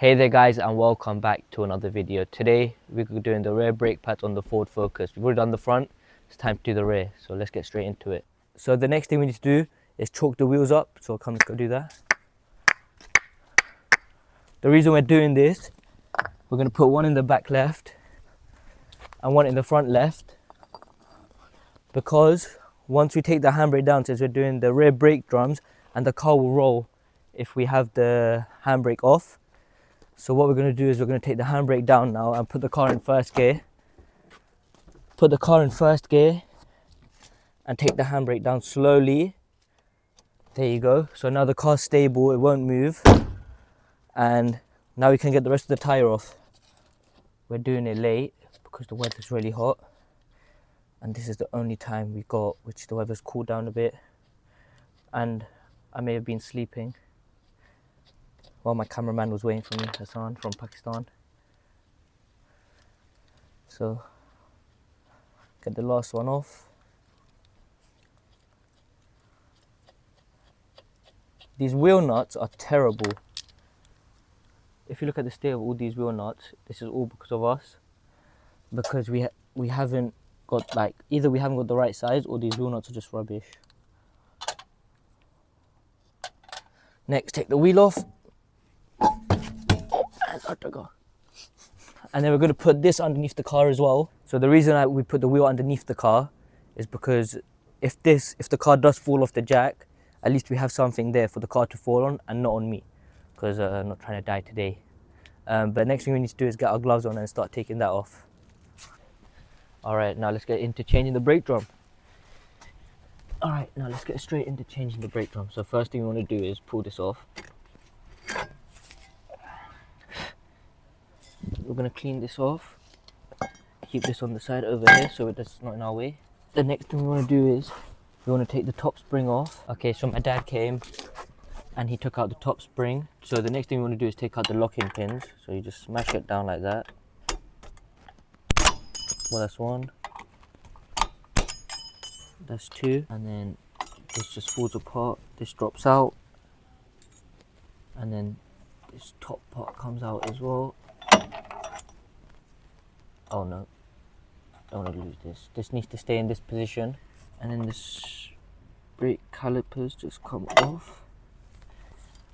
Hey there guys, and welcome back to another video. Today we're doing the rear brake pads on the Ford Focus. We've already done the front, it's time to do the rear, so let's get straight into it. So the next thing we need to do is chalk the wheels up, so come, let's go do that. The reason we're doing this, we're going to put one in the back left and one in the front left, because once we take the handbrake down, since we're doing the rear brake drums, and the car will roll if we have the handbrake off. So what we're going to do is we're going to take the handbrake down now and put the car in first gear. Put the car in first gear and take the handbrake down slowly. There you go. So now the car's stable, it won't move. And now we can get the rest of the tyre off. We're doing it late because the weather's really hot. And this is the only time we got, which the weather's cooled down a bit. And I may have been sleeping while my cameraman was waiting for me, Hassan from Pakistan. So, get the last one off. These wheel nuts are terrible. If you look at the state of all these wheel nuts, this is all because of us. Because we haven't got, like, either we haven't got the right size or these wheel nuts are just rubbish. Next, take the wheel off. And then we're going to put this underneath the car as well. So the reason we put the wheel underneath the car is because if the car does fall off the jack, at least we have something there for the car to fall on and not on me, because I'm not trying to die today. But next thing we need to do is get our gloves on and start taking that off. Alright, now let's get into changing the brake drum. Alright, now let's get straight into changing the brake drum. So first thing we want to do is pull this off. We're going to clean this off, keep this on the side over here so it's not in our way. The next thing we want to do is we want to take the top spring off. Okay, so my dad came and he took out the top spring. So the next thing we want to do is take out the locking pins. So you just smash it down like that. Well, that's one. That's two. And then this just falls apart. This drops out. And then this top part comes out as well. Oh no, don't want to lose this. This needs to stay in this position. And then this brake calipers just come off.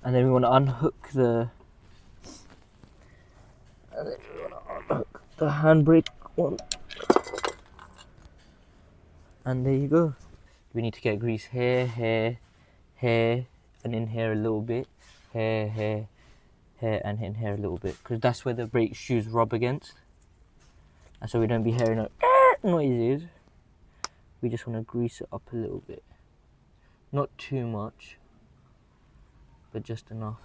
And then we want to unhook the handbrake one. And there you go. We need to get grease here, here, here, and in here a little bit. Here, here, here, and in here a little bit. Because that's where the brake shoes rub against. And so we don't be hearing noises. We just want to grease it up a little bit. Not too much, but just enough.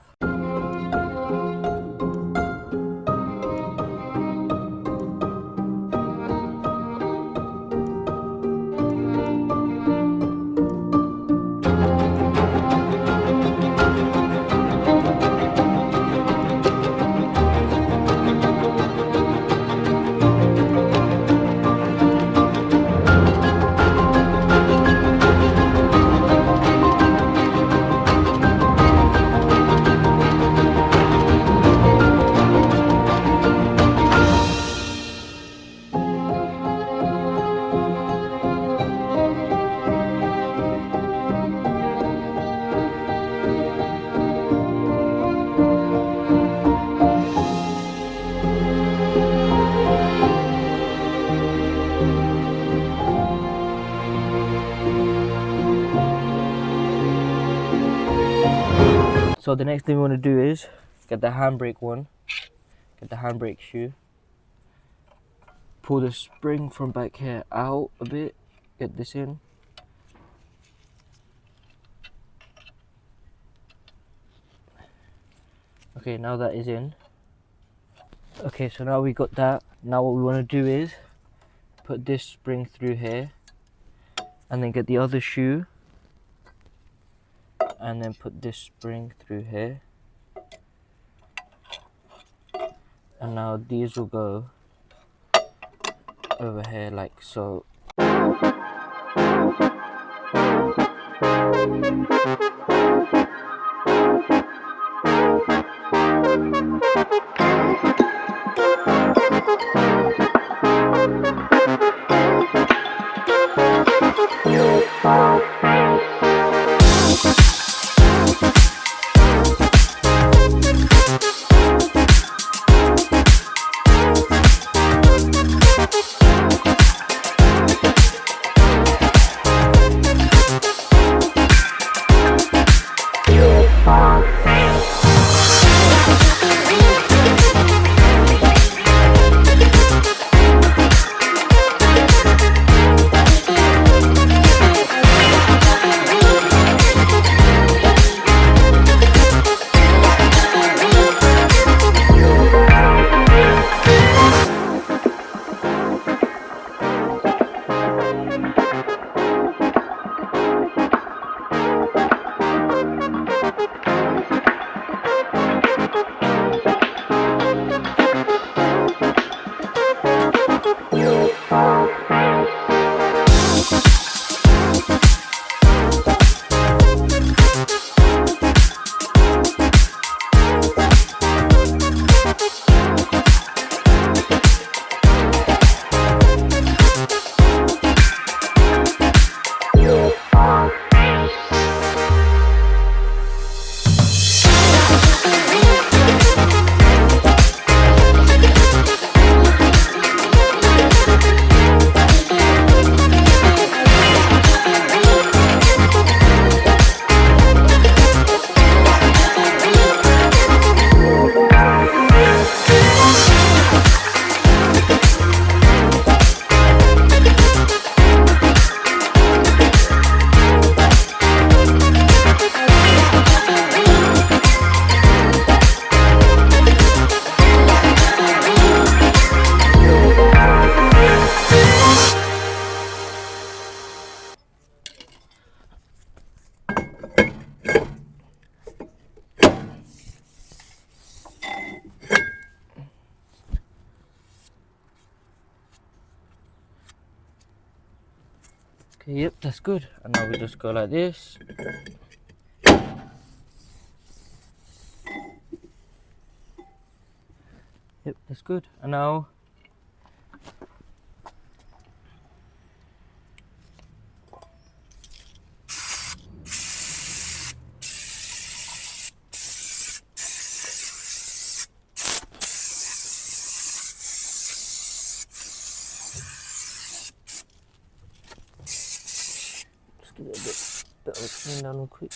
So the next thing we want to do is get the handbrake one, get the handbrake shoe, pull the spring from back here out a bit, get this in. Okay, now that is in. Okay, so now we got that. Now what we want to do is put this spring through here and then get the other shoe and then put this spring through here. And now these will go over here like so. Okay, yep, that's good. And now we just go like this. Yep, that's good. And now just give it a bit of a clean down real quick.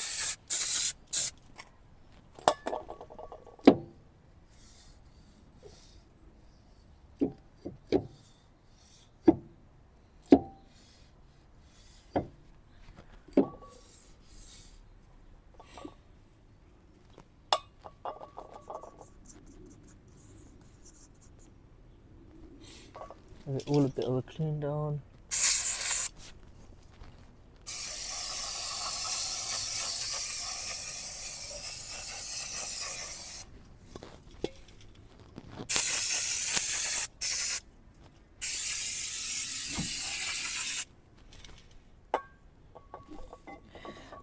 Give it all a bit of a clean down.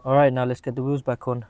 Alright, now let's get the wheels back on.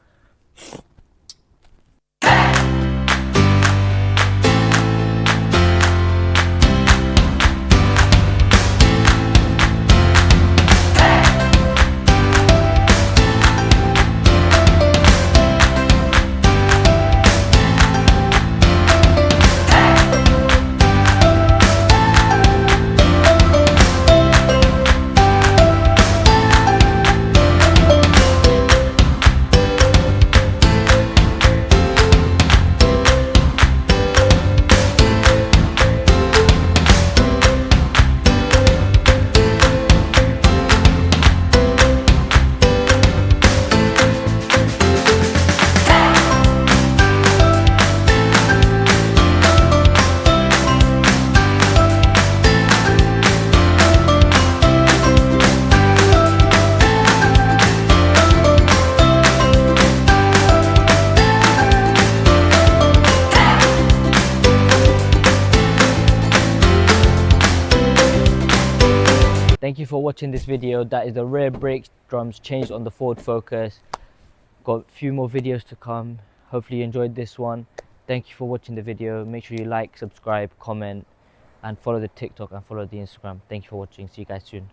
Thank you for watching this video. That is the rear brake drums changed on the Ford Focus. Got a few more videos to come. Hopefully you enjoyed this one. Thank you for watching the video. Make sure you like, subscribe, comment, and follow the TikTok and follow the Instagram. Thank you for watching. See you guys soon.